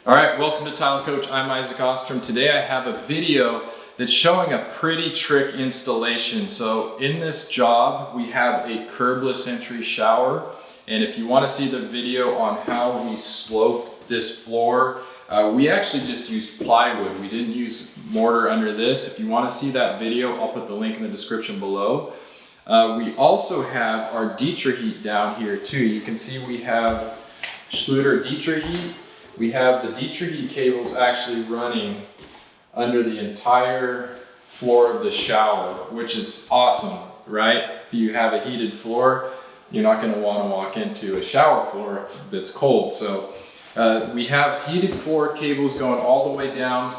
All right, welcome to Tile Coach. I'm Isaac Ostrom. Today I have a video that's showing a pretty trick installation. So in this job, we have a curbless entry shower. And if you want to see the video on how we slope this floor, we actually just used plywood. We didn't use mortar under this. If you want to see that video, I'll put the link in the description below. We also have our Laticrete down here too. You can see we have Schluter Laticrete. We have the Laticrete cables actually running under the entire floor of the shower, which is awesome, right? If you have a heated floor, you're not going to want to walk into a shower floor that's cold. So we have heated floor cables going all the way down.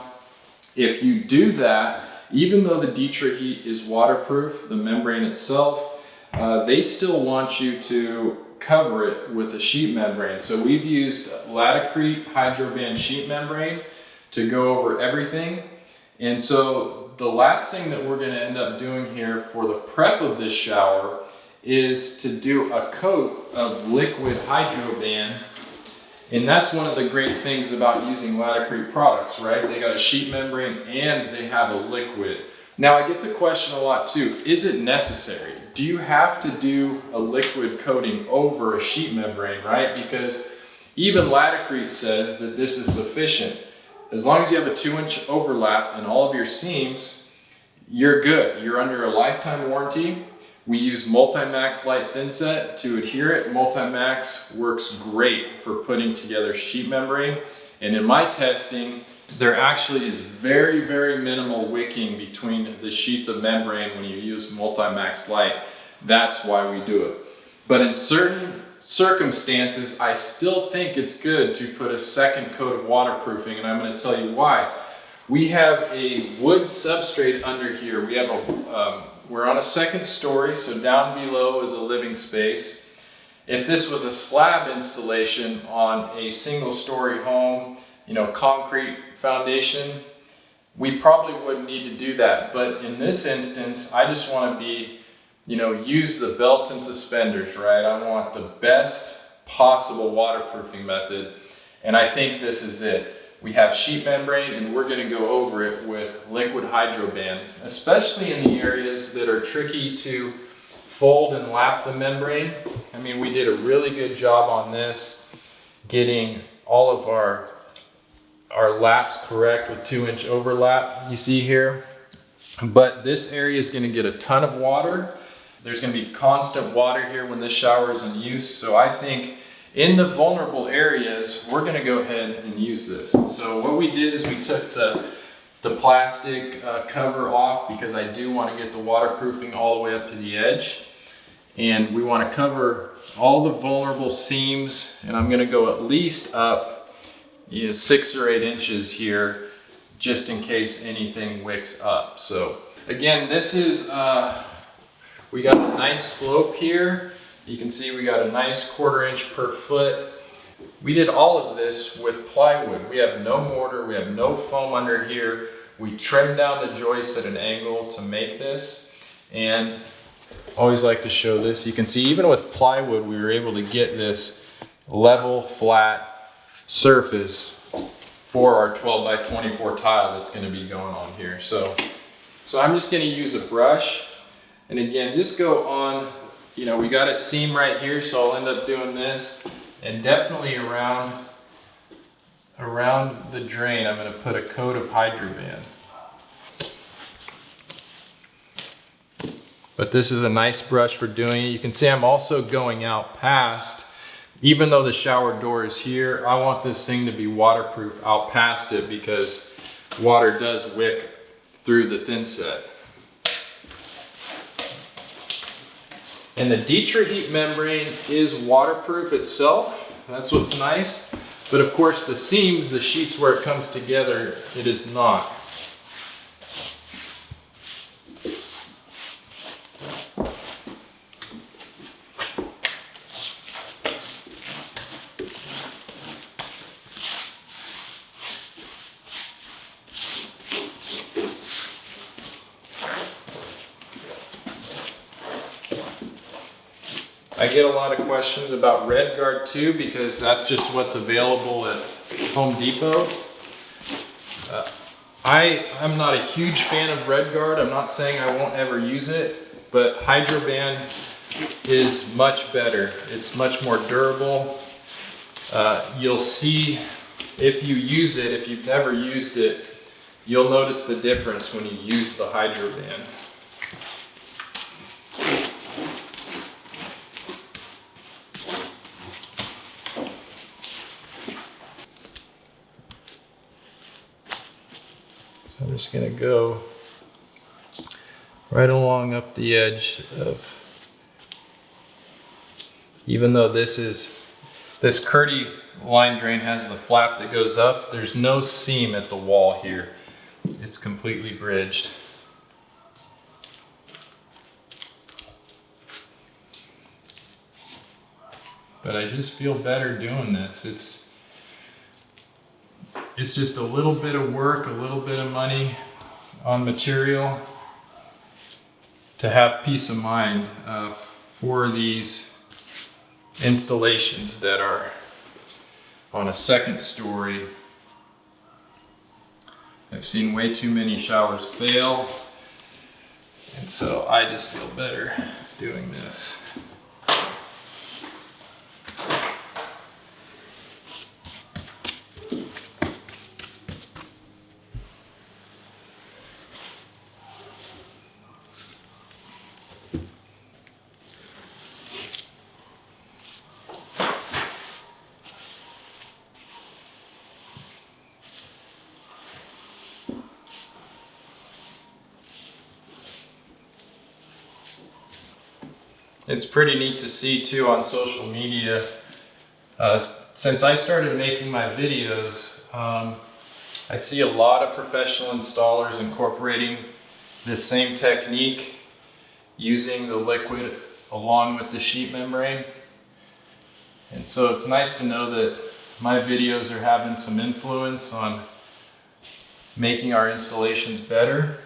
If you do that, even though the Laticrete is waterproof, the membrane itself, they still want you to cover it with a sheet membrane. So we've used Laticrete hydroband sheet membrane to go over everything. And so the last thing that we're going to end up doing here for the prep of this shower is to do a coat of liquid hydroband. And that's one of the great things about using Laticrete products, right? They got a sheet membrane and they have a liquid. Now I get the question a lot too, is it necessary? Do you have to do a liquid coating over a sheet membrane, right? Because even Laticrete says that this is sufficient. As long as you have a 2-inch overlap in all of your seams, you're good. You're under a lifetime warranty. We use Multimax Lite thinset to adhere it. Multimax works great for putting together sheet membrane. And in my testing, there actually is very, very minimal wicking between the sheets of membrane when you use Multimax Lite. That's why we do it. But in certain circumstances, I still think it's good to put a second coat of waterproofing, and I'm going to tell you why. We have a wood substrate under here. We have we're on a second story, so down below is a living space. If this was a slab installation on a single story home, concrete foundation, we probably wouldn't need to do that. But in this instance, I just want to use the belt and suspenders, right? I want the best possible waterproofing method. And I think this is it. We have sheet membrane and we're going to go over it with liquid hydroband, especially in the areas that are tricky to fold and lap the membrane. I mean, we did a really good job on this, getting all of our laps correct with 2-inch overlap you see here. But this area is going to get a ton of water. There's going to be constant water here when this shower is in use. So I think in the vulnerable areas, we're going to go ahead and use this. So what we did is we took the plastic cover off because I do want to get the waterproofing all the way up to the edge. And we want to cover all the vulnerable seams. And I'm going to go at least up 6 or 8 inches here, just in case anything wicks up. So again, this is, we got a nice slope here. You can see we got a nice 1/4 inch per foot. We did all of this with plywood. We have no mortar, we have no foam under here. We trimmed down the joists at an angle to make this. And I always like to show this. You can see even with plywood, we were able to get this level, flat surface for our 12 by 24 tile that's going to be going on here. So I'm just going to use a brush, and again, just go on. We got a seam right here, so I'll end up doing this, and definitely around the drain, I'm going to put a coat of hydroband. But this is a nice brush for doing it. You can see I'm also going out past. Even though the shower door is here, I want this thing to be waterproof out past it because water does wick through the thinset. And the Laticrete membrane is waterproof itself. That's what's nice. But of course the seams, the sheets where it comes together, it is not. I get a lot of questions about Red Guard too, because that's just what's available at Home Depot. I'm not a huge fan of Red Guard. I'm not saying I won't ever use it, but Hydroban is much better. It's much more durable. You'll see if you use it, if you've never used it, you'll notice the difference when you use the Hydroban. So I'm just gonna go right along up the edge of, even though this Curdy line drain has the flap that goes up, there's no seam at the wall here. It's completely bridged. But I just feel better doing this. It's just a little bit of work, a little bit of money on material to have peace of mind for these installations that are on a second story. I've seen way too many showers fail, and so I just feel better doing this. It's pretty neat to see too on social media. Since I started making my videos, I see a lot of professional installers incorporating this same technique, using the liquid along with the sheet membrane. And so it's nice to know that my videos are having some influence on making our installations better.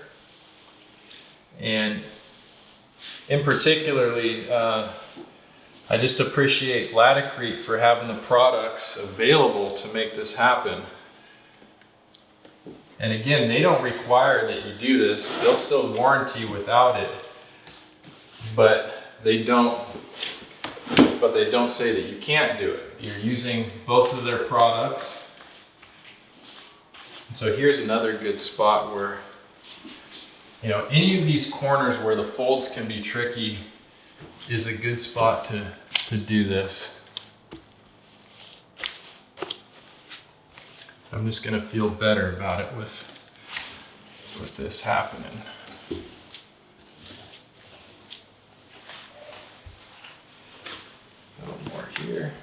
And in particularly, I just appreciate Laticrete for having the products available to make this happen. And again, they don't require that you do this. They'll still warranty without it, but they don't say that you can't do it. You're using both of their products. So here's another good spot where, you know, any of these corners where the folds can be tricky is a good spot to do this. I'm just gonna feel better about it with this happening. A little more here.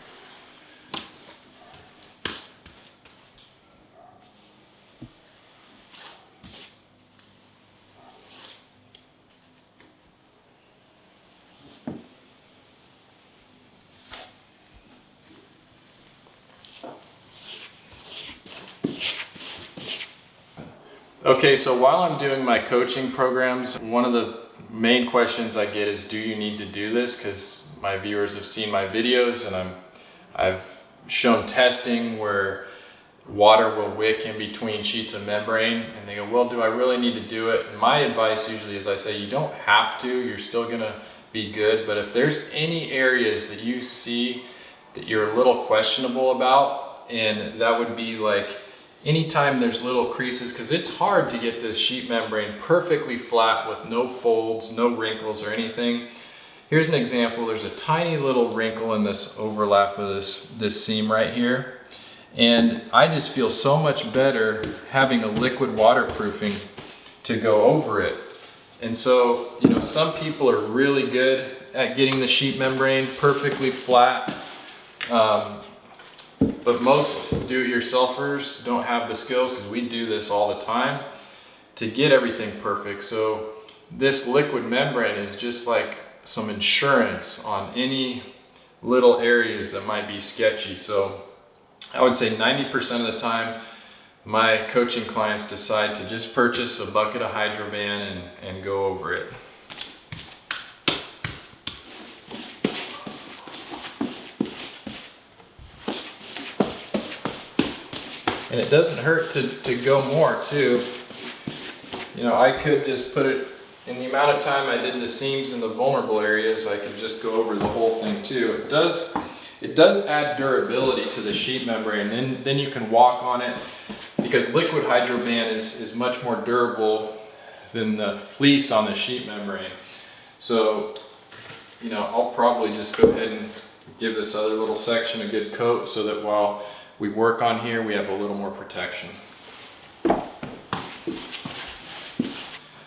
Okay, so while I'm doing my coaching programs, one of the main questions I get is, do you need to do this? Because my viewers have seen my videos, and I've shown testing where water will wick in between sheets of membrane, and they go, well, do I really need to do it? And my advice usually is, I say, you don't have to, you're still gonna be good, but if there's any areas that you see that you're a little questionable about, and that would be like anytime there's little creases, because it's hard to get this sheet membrane perfectly flat with no folds, no wrinkles or anything. Here's an example. There's a tiny little wrinkle in this overlap of this seam right here. And I just feel so much better having a liquid waterproofing to go over it. And so, you know, some people are really good at getting the sheet membrane perfectly flat. But most do-it-yourselfers don't have the skills, because we do this all the time, to get everything perfect. So this liquid membrane is just like some insurance on any little areas that might be sketchy. So I would say 90% of the time, my coaching clients decide to just purchase a bucket of Hydroban and go over it. And it doesn't hurt to go more too. You know, I could just put it, in the amount of time I did the seams in the vulnerable areas, I could just go over the whole thing too. It does add durability to the sheet membrane. Then you can walk on it, because liquid hydroban is much more durable than the fleece on the sheet membrane. So, you know, I'll probably just go ahead and give this other little section a good coat so that while we work on here, we have a little more protection.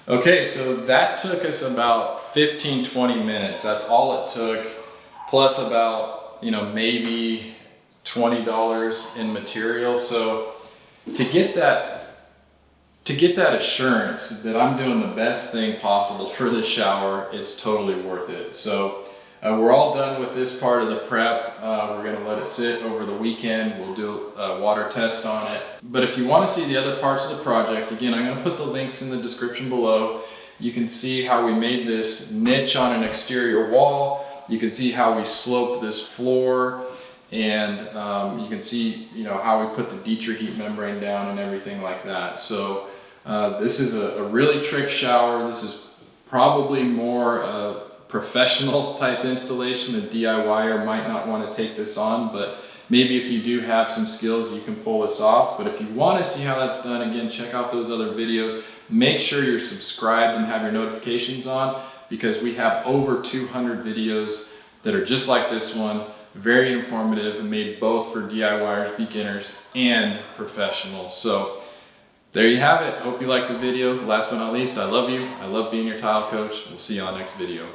Okay, so that took us about 15-20 minutes. That's all it took, plus about, you know, maybe $20 in material. So to get that assurance that I'm doing the best thing possible for this shower, it's totally worth it. So we're all done with this part of the prep. We're gonna let it sit over the weekend. We'll do a water test on it. But if you wanna see the other parts of the project, again, I'm gonna put the links in the description below. You can see how we made this niche on an exterior wall. You can see how we sloped this floor. And you can see, you know, how we put the Dietrich heat membrane down and everything like that. So this is a really trick shower. This is probably more professional type installation. A DIYer might not want to take this on, but maybe if you do have some skills, you can pull this off. But if you want to see how that's done, again, check out those other videos. Make sure you're subscribed and have your notifications on, because we have over 200 videos that are just like this one, very informative and made both for DIYers, beginners, and professionals. So there you have it. Hope you liked the video. Last but not least, I love you. I love being your tile coach. We'll see you on the next video.